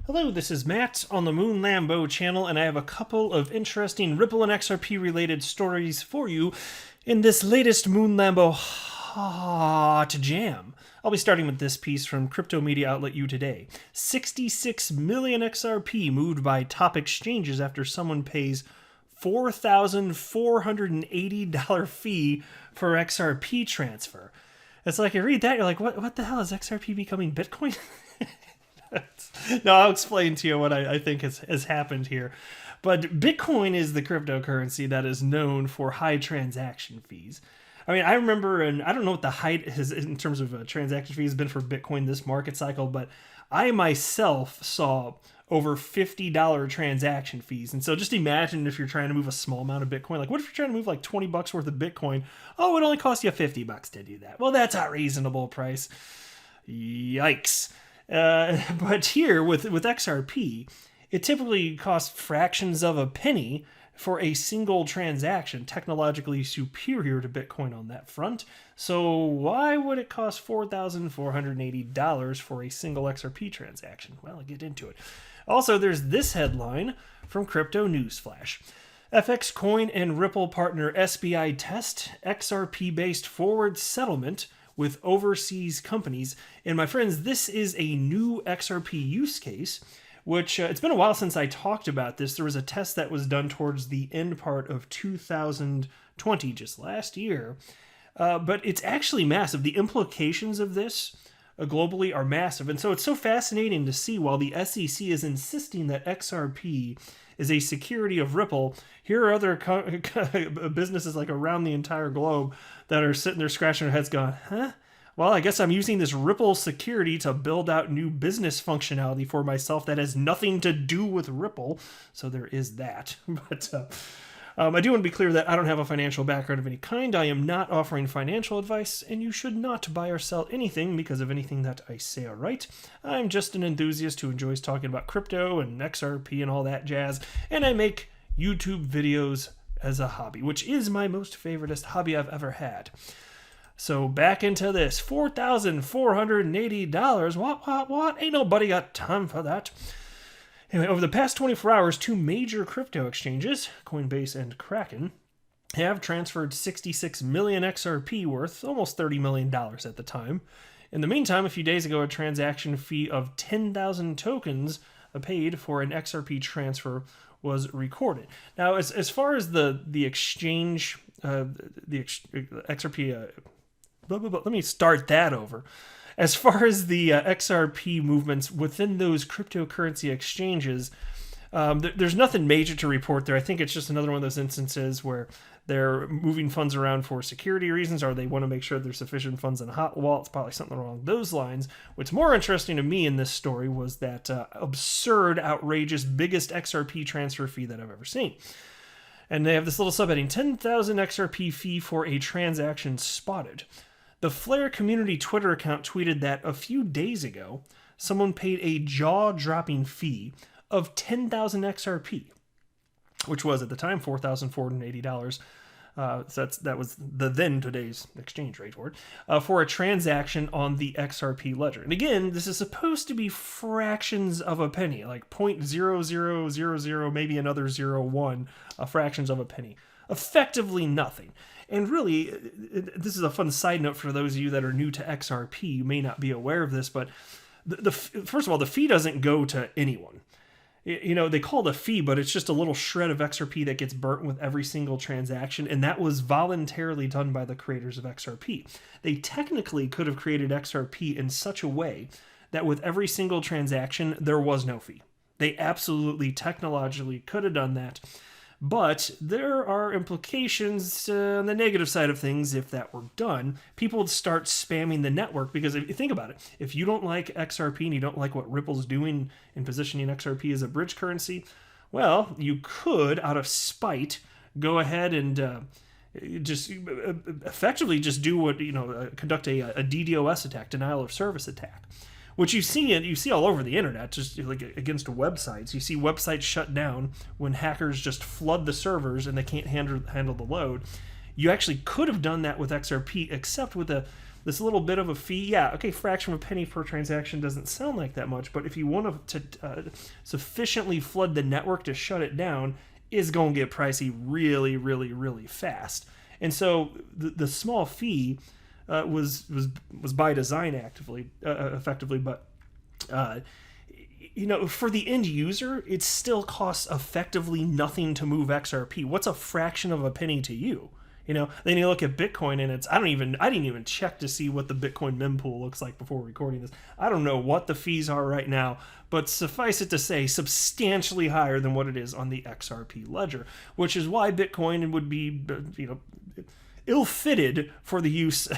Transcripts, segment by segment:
Hello, this is Matt on the Moon Lambo channel, and I have a couple of interesting Ripple and XRP related stories for you in this latest Moon Lambo hot jam. I'll be starting with this piece from crypto media outlet U Today. 66 million XRP moved by top exchanges after someone pays $4,480 fee for XRP transfer. It's like you read that, you're like, what the hell is XRP becoming Bitcoin? No, I'll explain to you what I think has happened here. But Bitcoin is the cryptocurrency that is known for high transaction fees. I mean, I remember, and I don't know what the height is in terms of transaction fees has been for Bitcoin this market cycle, but I myself saw over $50 transaction fees. And so just imagine if you're trying to move a small amount of Bitcoin. Like, what if you're trying to move like $20 worth of Bitcoin? Oh, it only costs you $50 to do that. Well, that's a reasonable price. Yikes. But here with XRP, it typically costs fractions of a penny for a single transaction, technologically superior to Bitcoin on that front. So why would it cost $4,480 for a single XRP transaction? Well, I'll get into it. Also, there's this headline from Crypto Newsflash. FX Coin and Ripple partner SBI test XRP-based forward settlement with overseas companies. And my friends, this is a new XRP use case, which it's been a while since I talked about this. There was a test that was done towards the end part of 2020, just last year. But it's actually massive. The implications of this globally are massive. And so it's so fascinating to see, while the SEC is insisting that XRP is a security of Ripple, here are other businesses like around the entire globe that are sitting there scratching their heads going, huh? Well, I guess I'm using this Ripple security to build out new business functionality for myself that has nothing to do with Ripple. So there is that. But I do want to be clear that I don't have a financial background of any kind. I am not offering financial advice, and you should not buy or sell anything because of anything that I say or write. I'm just an enthusiast who enjoys talking about crypto and XRP and all that jazz, and I make YouTube videos as a hobby, which is my most favoriteest hobby I've ever had. So back into this. $4,480. What? Ain't nobody got time for that. Anyway, over the past 24 hours, two major crypto exchanges, Coinbase and Kraken, have transferred 66 million XRP worth, almost $30 million at the time. In the meantime, a few days ago, a transaction fee of 10,000 tokens paid for an XRP transfer was recorded. Now, as far as the exchange, XRP, let me start that over. As far as the XRP movements within those cryptocurrency exchanges, there's nothing major to report there. I think it's just another one of those instances where they're moving funds around for security reasons, or they want to make sure there's sufficient funds in a hot wallet. It's probably something along those lines. What's more interesting to me in this story was that absurd, outrageous, biggest XRP transfer fee that I've ever seen. And they have this little subheading, 10,000 XRP fee for a transaction spotted. The Flare community Twitter account tweeted that a few days ago, someone paid a jaw-dropping fee of 10,000 XRP, which was at the time $4,480. So that was the then today's exchange rate for it, for a transaction on the XRP ledger. And again, this is supposed to be fractions of a penny, like 0.0000, maybe another 0.01 fractions of a penny. Effectively nothing. And really, this is a fun side note for those of you that are new to XRP. You may not be aware of this, but first of all, the fee doesn't go to anyone. You know, they call it a fee, but it's just a little shred of XRP that gets burnt with every single transaction, and that was voluntarily done by the creators of XRP. They technically could have created XRP in such a way that with every single transaction, there was no fee. They absolutely technologically could have done that. But there are implications on the negative side of things if that were done. People would start spamming the network because if you think about it, if you don't like XRP and you don't like what Ripple's doing in positioning XRP as a bridge currency, well, you could, out of spite, go ahead and just effectively just do what, conduct a DDoS attack, denial of service attack. Which you see all over the internet, just like against websites. You see websites shut down when hackers just flood the servers and they can't handle the load. You actually could have done that with XRP, except with this little bit of a fee, yeah, okay, fraction of a penny per transaction doesn't sound like that much, but if you want to sufficiently flood the network to shut it down, is going to get pricey really, really, really fast. And so the small fee was by design effectively, but for the end user, it still costs effectively nothing to move XRP. What's a fraction of a penny to you? Then you look at Bitcoin, and I didn't even check to see what the Bitcoin mempool looks like before recording this. I don't know what the fees are right now, but suffice it to say, substantially higher than what it is on the XRP ledger, which is why Bitcoin would be, ill-fitted for use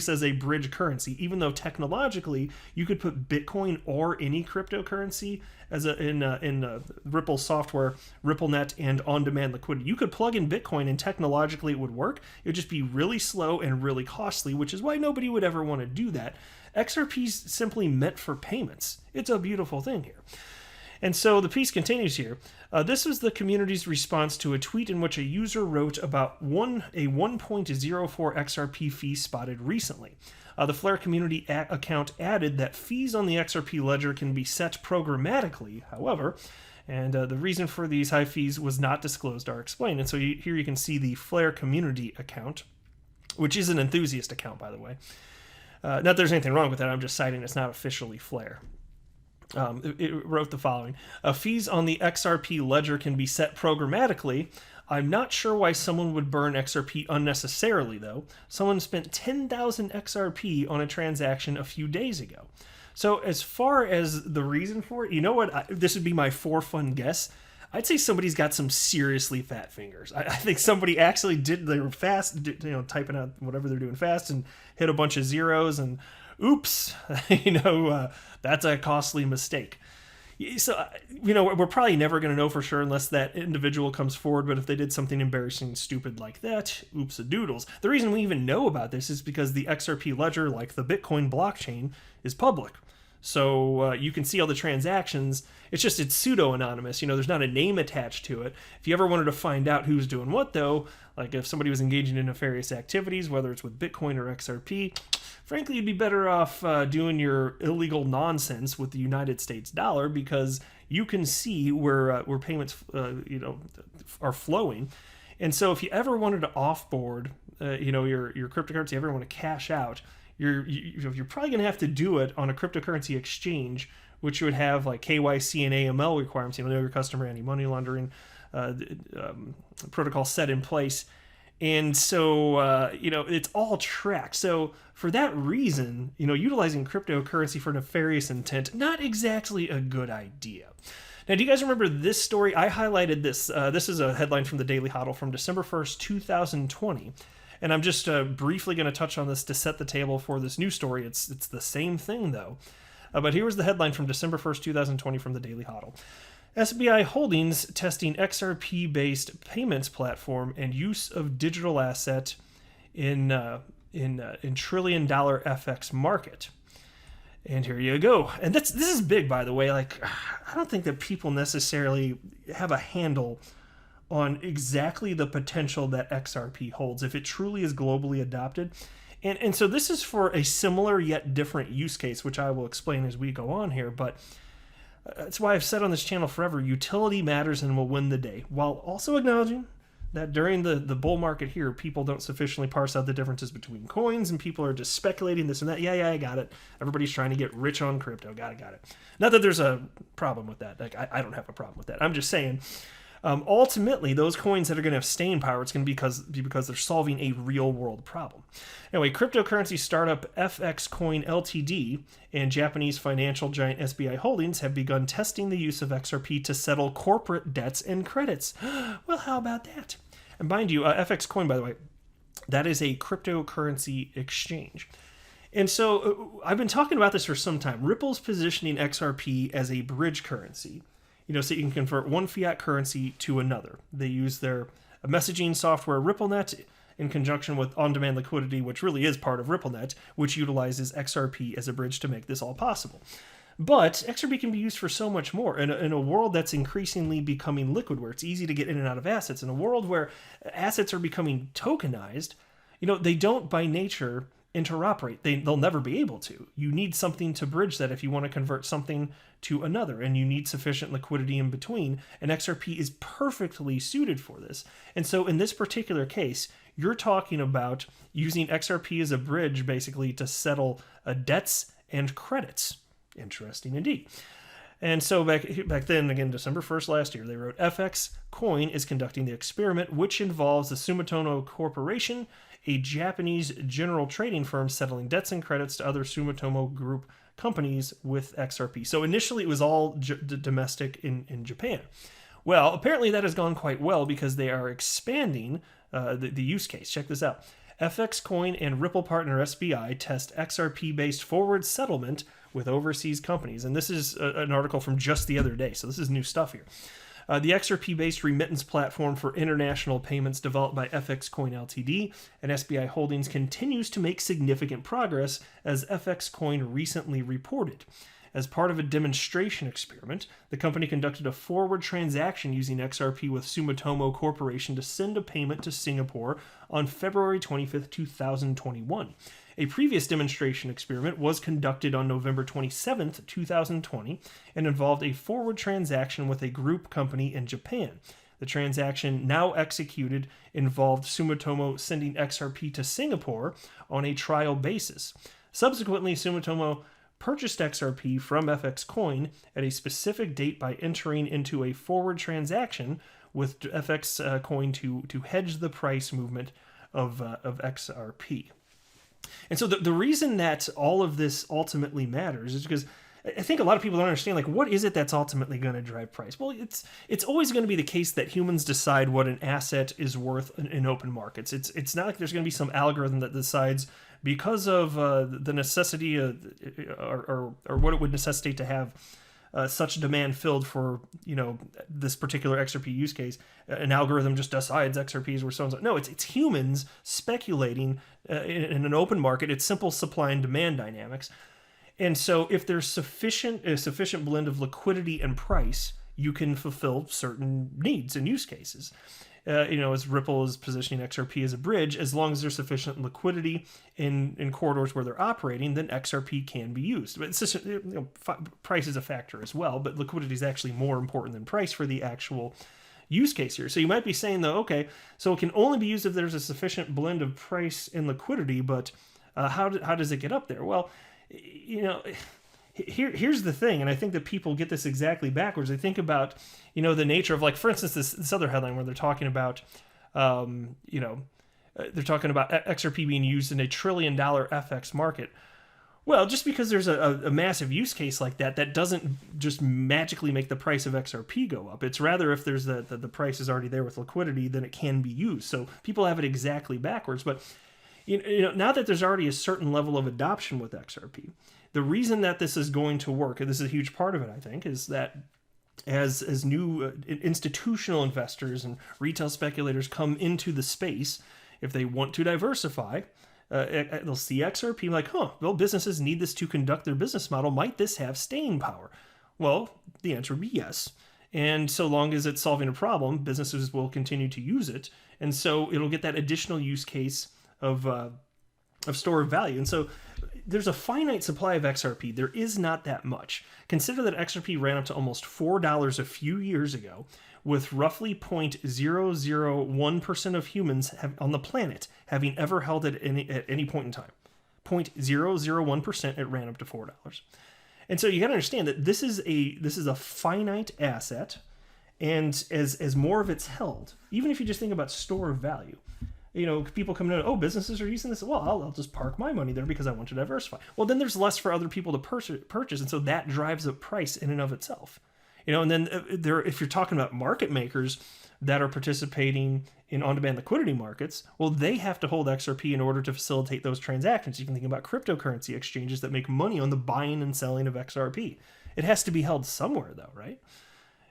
as a bridge currency, even though technologically you could put Bitcoin or any cryptocurrency in Ripple software, RippleNet, and on-demand liquidity. You could plug in Bitcoin and technologically it would work. It would just be really slow and really costly, which is why nobody would ever want to do that. XRP's simply meant for payments. It's a beautiful thing here. And so the piece continues here. This was the community's response to a tweet in which a user wrote about a 1.04 XRP fee spotted recently. The Flare community account added that fees on the XRP ledger can be set programmatically, however, and the reason for these high fees was not disclosed or explained. And so here you can see the Flare community account, which is an enthusiast account, by the way. Not that there's anything wrong with that, I'm just citing it's not officially Flare. It wrote the following. Fees on the XRP ledger can be set programmatically. I'm not sure why someone would burn XRP unnecessarily, though. Someone spent 10,000 XRP on a transaction a few days ago. So as far as the reason for it, you know what? This would be my for fun guess. I'd say somebody's got some seriously fat fingers. I think somebody actually they were fast, typing out whatever they're doing fast and hit a bunch of zeros and oops, that's a costly mistake. So, we're probably never going to know for sure unless that individual comes forward, but if they did something embarrassing, stupid like that, oops-a-doodles. The reason we even know about this is because the XRP ledger, like the Bitcoin blockchain, is public. So you can see all the transactions. It's pseudo-anonymous. There's not a name attached to it. If you ever wanted to find out who's doing what, though, like if somebody was engaging in nefarious activities, whether it's with Bitcoin or XRP, frankly, you'd be better off doing your illegal nonsense with the United States dollar, because you can see where payments are flowing. And so if you ever wanted to offboard your cryptocurrency, ever want to cash out, you're probably going to have to do it on a cryptocurrency exchange, which would have like KYC and AML requirements, know your customer, anti-money laundering protocol set in place. And so, it's all tracked. So for that reason, utilizing cryptocurrency for nefarious intent, not exactly a good idea. Now, do you guys remember this story? I highlighted this. This is a headline from the Daily Hodl from December 1st, 2020. And I'm just briefly going to touch on this to set the table for this new story. It's the same thing, though. But here was the headline from December 1st, 2020 from the Daily Hodl. SBI Holdings testing XRP-based payments platform and use of digital asset in trillion-dollar FX market. And here you go. And this is big, by the way. Like, I don't think that people necessarily have a handle on exactly the potential that XRP holds if it truly is globally adopted. And so this is for a similar yet different use case, which I will explain as we go on here. But that's why I've said on this channel forever, utility matters and will win the day, while also acknowledging that during the bull market here, people don't sufficiently parse out the differences between coins, and people are just speculating this and that. Yeah, I got it. Everybody's trying to get rich on crypto. Got it. Not that there's a problem with that. Like, I don't have a problem with that. I'm just saying, ultimately, those coins that are going to have staying power, it's going to be because they're solving a real-world problem. Anyway, cryptocurrency startup FX Coin Ltd. And Japanese financial giant SBI Holdings have begun testing the use of XRP to settle corporate debts and credits. Well, how about that? And mind you, FX Coin, by the way, that is a cryptocurrency exchange. And so I've been talking about this for some time. Ripple's positioning XRP as a bridge currency. So you can convert one fiat currency to another. They use their messaging software RippleNet in conjunction with on-demand liquidity, which really is part of RippleNet, which utilizes XRP as a bridge to make this all possible. But XRP can be used for so much more. In a world that's increasingly becoming liquid, where it's easy to get in and out of assets, in a world where assets are becoming tokenized, they don't by nature interoperate. They'll never be able to. You need something to bridge that if you want to convert something to another, and you need sufficient liquidity in between, and XRP is perfectly suited for this. And so in this particular case, you're talking about using XRP as a bridge basically to settle debts and credits. Interesting indeed. And so back then, again, December 1st last year, they wrote, FX Coin is conducting the experiment, which involves the Sumitomo Corporation, a Japanese general trading firm settling debts and credits to other Sumitomo Group companies with XRP. So initially it was all domestic in Japan. Well, apparently that has gone quite well because they are expanding the use case. Check this out. FX Coin and Ripple partner SBI test XRP-based forward settlement with overseas companies. And this is an article from just the other day, so this is new stuff here. The XRP-based remittance platform for international payments developed by FX Coin Ltd. and SBI Holdings continues to make significant progress, as FX Coin recently reported. As part of a demonstration experiment, the company conducted a forward transaction using XRP with Sumitomo Corporation to send a payment to Singapore on February 25th, 2021. A previous demonstration experiment was conducted on November 27th, 2020, and involved a forward transaction with a group company in Japan. The transaction now executed involved Sumitomo sending XRP to Singapore on a trial basis. Subsequently, Sumitomo purchased XRP from FX Coin at a specific date by entering into a forward transaction with FX Coin to hedge the price movement of XRP. And so the reason that all of this ultimately matters is because I think a lot of people don't understand, like, what is it that's ultimately going to drive price? Well, it's always going to be the case that humans decide what an asset is worth in open markets. It's not like there's going to be some algorithm that decides because of the necessity or what it would necessitate to have such demand filled for, this particular XRP use case, an algorithm just decides XRP is worth so and so. No, it's humans speculating in an open market. It's simple supply and demand dynamics. And so if there's a sufficient blend of liquidity and price, you can fulfill certain needs and use cases. As Ripple is positioning XRP as a bridge, as long as there's sufficient liquidity in corridors where they're operating, then XRP can be used. But it's just, price is a factor as well, but liquidity is actually more important than price for the actual use case here. So you might be saying, though, okay, so it can only be used if there's a sufficient blend of price and liquidity, but how does it get up there? Well, here's the thing, and I think that people get this exactly backwards. They think about, the nature of, like, for instance, this other headline where they're talking about, XRP being used in $1 trillion FX market. Well, just because there's a massive use case like that doesn't just magically make the price of XRP go up. It's rather if there's the price is already there with liquidity, then it can be used. So people have it exactly backwards. But now that there's already a certain level of adoption with XRP, the reason that this is going to work, and this is a huge part of it, I think, is that as new institutional investors and retail speculators come into the space, if they want to diversify, they'll see XRP like, well, businesses need this to conduct their business model. Might this have staying power? Well, the answer would be yes. And so long as it's solving a problem, businesses will continue to use it. And so it'll get that additional use case of store of value. And so there's a finite supply of XRP. There is not that much. Consider that XRP ran up to almost $4 a few years ago, with roughly 0.001% of humans on the planet having ever held it at any point in time. 0.001%, it ran up to $4. And so you got to understand that this is a finite asset, and as more of it's held, even if you just think about store of value, people come in, businesses are using this. Well, I'll just park my money there because I want to diversify. Well, then there's less for other people to purchase, and so that drives up price in and of itself. And then if you're talking about market makers that are participating in on-demand liquidity markets, well, they have to hold XRP in order to facilitate those transactions. You can think about cryptocurrency exchanges that make money on the buying and selling of XRP. It has to be held somewhere, though, right?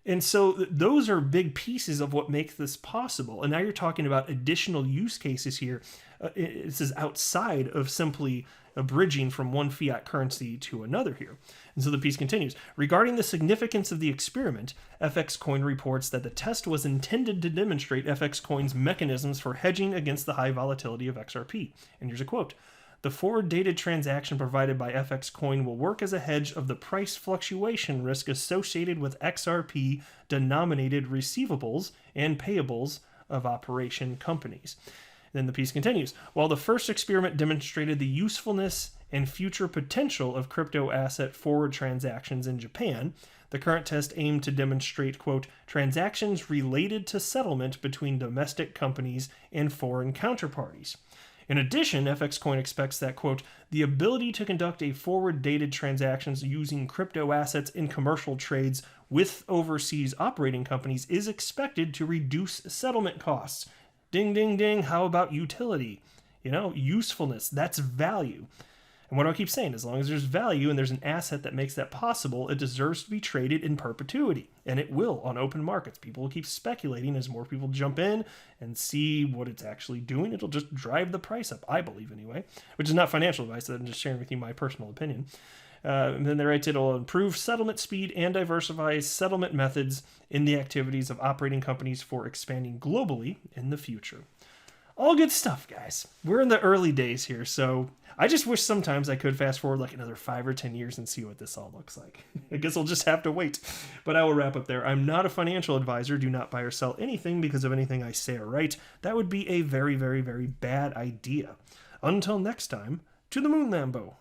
And so those are big pieces of what makes this possible. And now you're talking about additional use cases here. This is outside of simply a bridging from one fiat currency to another here. And so the piece continues. Regarding the significance of the experiment, FX Coin reports that the test was intended to demonstrate FX Coin's mechanisms for hedging against the high volatility of XRP. And here's a quote. The forward-dated transaction provided by FX Coin will work as a hedge of the price fluctuation risk associated with XRP-denominated receivables and payables of operation companies. Then the piece continues. While the first experiment demonstrated the usefulness and future potential of crypto asset forward transactions in Japan, the current test aimed to demonstrate, quote, transactions related to settlement between domestic companies and foreign counterparties. In addition, FX Coin expects that, quote, the ability to conduct a forward-dated transactions using crypto assets in commercial trades with overseas operating companies is expected to reduce settlement costs. Ding, ding, ding. How about utility? Usefulness. That's value. And what do I keep saying? As long as there's value and there's an asset that makes that possible, it deserves to be traded in perpetuity. And it will on open markets. People will keep speculating as more people jump in and see what it's actually doing. It'll just drive the price up, I believe anyway, which is not financial advice. I'm just sharing with you my personal opinion. And then they write it'll improve settlement speed and diversify settlement methods in the activities of operating companies for expanding globally in the future. All good stuff, guys. We're in the early days here, so I just wish sometimes I could fast forward like another 5 or 10 years and see what this all looks like. I guess I'll just have to wait. But I will wrap up there. I'm not a financial advisor. Do not buy or sell anything because of anything I say or write. That would be a very, very, very bad idea. Until next time, to the moon, Lambo.